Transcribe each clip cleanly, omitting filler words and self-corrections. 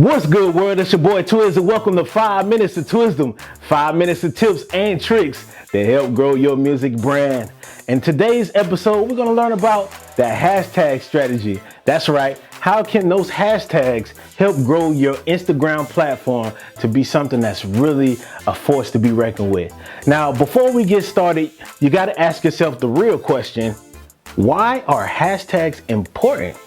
What's good, world? It's your boy TWiZ, and welcome to 5 Minutes of TWizdom. 5 minutes of tips and tricks that help grow your music brand. In today's episode, we're going to learn about the hashtag strategy. That's right. How can those hashtags help grow your Instagram platform to be something that's really a force to be reckoned with? Now, before we get started, you got to ask yourself the real question: why are hashtags important?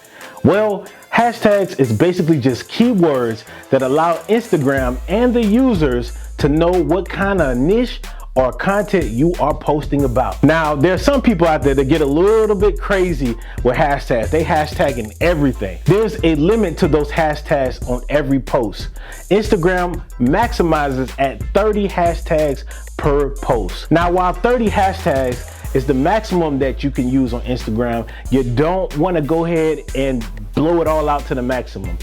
Well, hashtags is basically just keywords that allow Instagram and the users to know what kind of niche or content you are posting about. Now, there are some people out there that get a little bit crazy with hashtags. They hashtagging everything. There's a limit to those hashtags on every post. Instagram maximizes at 30 hashtags per post. Now, while 30 hashtags is the maximum that you can use on Instagram, you don't want to go ahead and blow it all out to the maximum.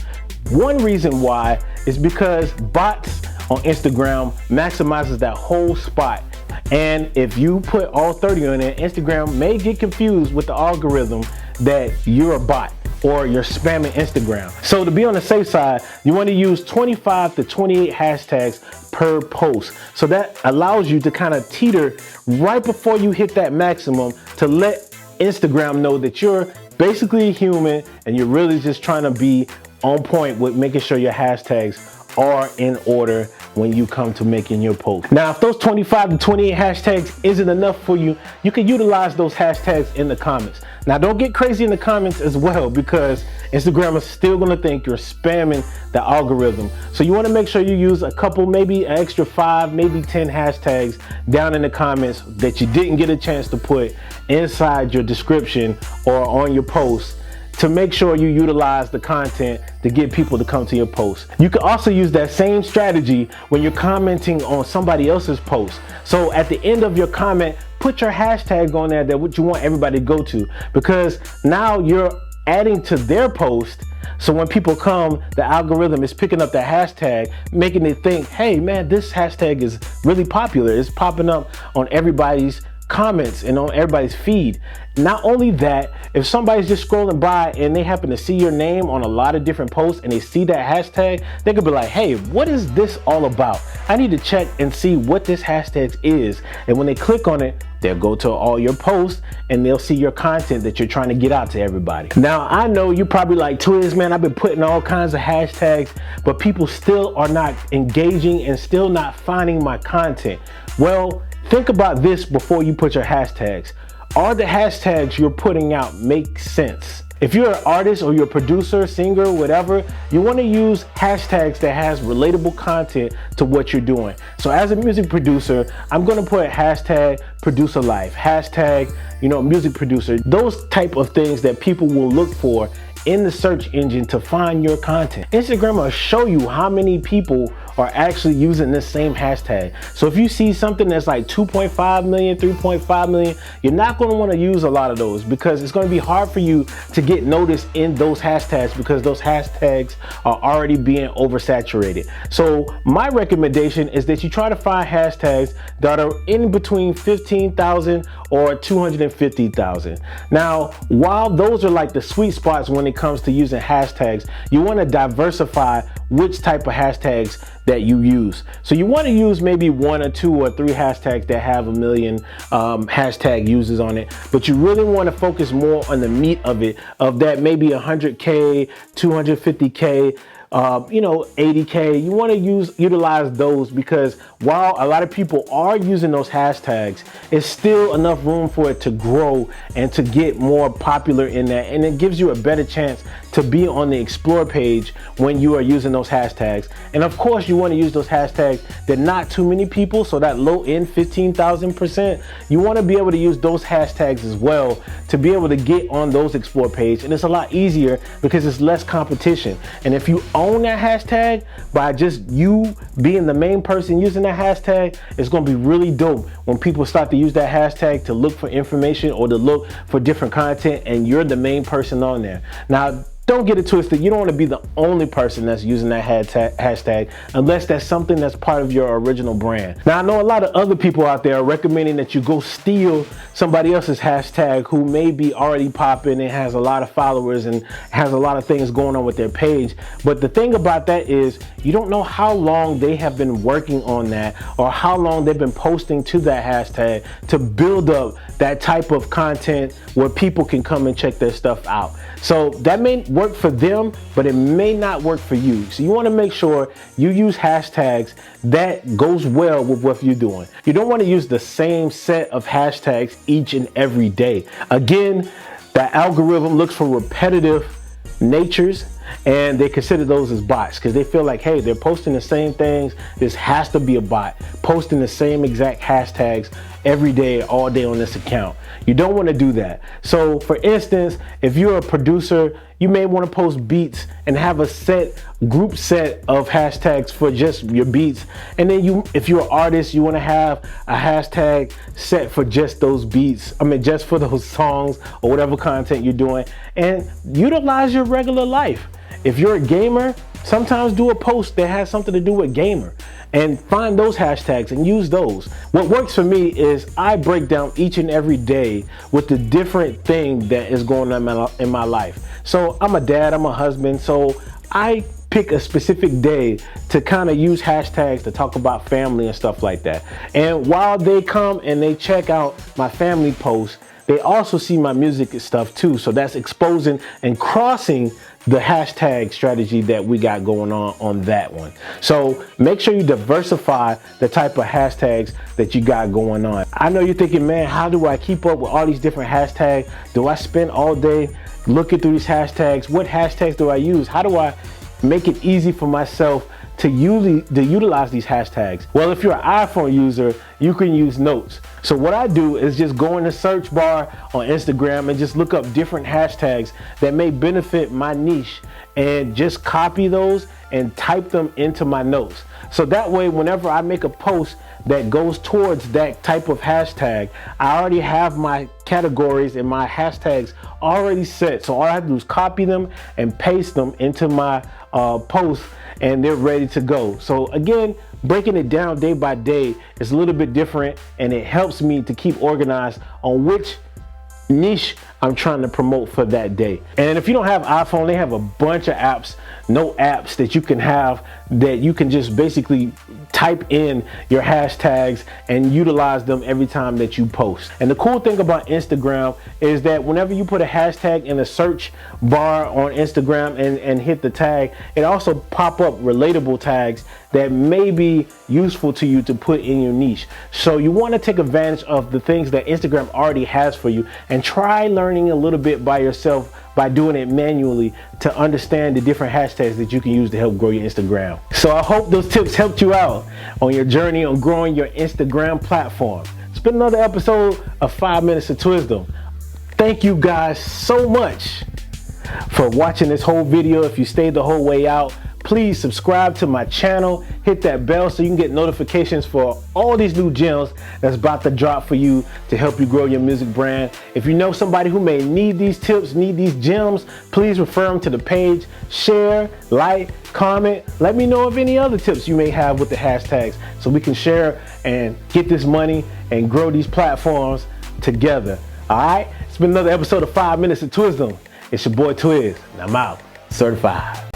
One reason why is because bots on Instagram maximizes that whole spot. And if you put all 30 on it, Instagram may get confused with the algorithm that you're a bot or you're spamming Instagram. So to be on the safe side, you want to use 25 to 28 hashtags per post. So that allows you to kind of teeter right before you hit that maximum to let Instagram know that you're basically human and you're really just trying to be on point with making sure your hashtags are in order when you come to making your post. Now, if those 25 to 28 hashtags isn't enough for you, you can utilize those hashtags in the comments. Now, don't get crazy in the comments as well, because Instagram is still gonna think you're spamming the algorithm. So you wanna make sure you use a couple, maybe an extra 5, maybe 10 hashtags down in the comments that you didn't get a chance to put inside your description or on your post, to make sure you utilize the content to get people to come to your post. You can also use that same strategy when you're commenting on somebody else's post. So at the end of your comment, put your hashtag on there that what you want everybody to go to, because now you're adding to their post. So when people come, the algorithm is picking up that hashtag, making it think, hey man, this hashtag is really popular. It's popping up on everybody's comments and on everybody's feed. Not only that, if somebody's just scrolling by and they happen to see your name on a lot of different posts and they see that hashtag, they could be like, hey, what is this all about? I need to check and see what this hashtag is. And when they click on it, they'll go to all your posts and they'll see your content that you're trying to get out to everybody. Now, I know you're probably like, TWiZ, man, I've been putting all kinds of hashtags, but people still are not engaging and still not finding my content. Well, think about this before you put your hashtags. Are the hashtags you're putting out make sense? If you're an artist or you're a producer, singer, whatever, you want to use hashtags that has relatable content to what you're doing. So as a music producer, I'm going to put hashtag producer life, hashtag, music producer, those type of things that people will look for in the search engine to find your content. Instagram will show you how many people are actually using this same hashtag. So if you see something that's like 2.5 million, 3.5 million, you're not going to want to use a lot of those, because it's going to be hard for you to get noticed in those hashtags, because those hashtags are already being oversaturated. So my recommendation is that you try to find hashtags that are in between 15,000 or 250,000. Now, while those are like the sweet spots when it comes to using hashtags, you want to diversify which type of hashtags that you use. So you want to use maybe 1 or 2 or 3 hashtags that have 1 million hashtag users on it, but you really want to focus more on the meat of it, of that maybe 100K, 250K, 80K. You want to utilize those, because while a lot of people are using those hashtags, it's still enough room for it to grow and to get more popular in that, and it gives you a better chance to be on the explore page when you are using those hashtags. And of course, you want to use those hashtags that not too many people, so that low end 15,000%, you want to be able to use those hashtags as well to be able to get on those explore page. And it's a lot easier because it's less competition. And if you own that hashtag by just you being the main person using that hashtag, it's going to be really dope when people start to use that hashtag to look for information or to look for different content and you're the main person on there. Now, don't get it twisted. You don't want to be the only person that's using that hashtag unless that's something that's part of your original brand. Now, I know a lot of other people out there are recommending that you go steal somebody else's hashtag who may be already popping and has a lot of followers and has a lot of things going on with their page. But the thing about that is you don't know how long they have been working on that or how long they've been posting to that hashtag to build up that type of content where people can come and check their stuff out. So that may work for them, but it may not work for you. So you want to make sure you use hashtags that goes well with what you're doing. You don't want to use the same set of hashtags each and every day. Again, the algorithm looks for repetitive natures, and they consider those as bots because they feel like, hey, they're posting the same things. This has to be a bot posting the same exact hashtags every day, all day on this account. You don't want to do that. So for instance, if you're a producer, you may want to post beats and have a group set of hashtags for just your beats. And then if you're an artist, you want to have a hashtag set for just those beats. I mean, just for those songs or whatever content you're doing, and utilize your regular life. If you're a gamer, sometimes do a post that has something to do with gamer and find those hashtags and use those. What works for me is I break down each and every day with the different thing that is going on in my life. So I'm a dad, I'm a husband, so I pick a specific day to kind of use hashtags to talk about family and stuff like that. And while they come and they check out my family posts, they also see my music and stuff too. So that's exposing and crossing the hashtag strategy that we got going on that one. So make sure you diversify the type of hashtags that you got going on. I know you're thinking, man, how do I keep up with all these different hashtags? Do I spend all day looking through these hashtags? What hashtags do I use? How do I make it easy for myself to utilize these hashtags? Well, if you're an iPhone user, you can use notes. So what I do is just go in the search bar on Instagram and just look up different hashtags that may benefit my niche and just copy those and type them into my notes. So that way, whenever I make a post that goes towards that type of hashtag, I already have my categories and my hashtags already set. So all I have to do is copy them and paste them into my post, and they're ready to go. So again, breaking it down day by day is a little bit different, and it helps me to keep organized on which niche I'm trying to promote for that day. And if you don't have iPhone, they have a bunch of apps, note apps that you can have that you can just basically type in your hashtags and utilize them every time that you post. And the cool thing about Instagram is that whenever you put a hashtag in the search bar on Instagram and hit the tag, it also pop up relatable tags that may be useful to you to put in your niche. So you want to take advantage of the things that Instagram already has for you and try learning a little bit by yourself by doing it manually to understand the different hashtags that you can use to help grow your Instagram. So I hope those tips helped you out on your journey on growing your Instagram platform. It's been another episode of 5 Minutes of TWiZ. Thank you guys so much for watching this whole video. If you stayed the whole way out, please subscribe to my channel, hit that bell so you can get notifications for all these new gems that's about to drop for you to help you grow your music brand. If you know somebody who may need these tips, need these gems, please refer them to the page, share, like, comment. Let me know of any other tips you may have with the hashtags so we can share and get this money and grow these platforms together. All right, it's been another episode of 5 Minutes of TWiZ. It's your boy TWiZ, and I'm out, certified.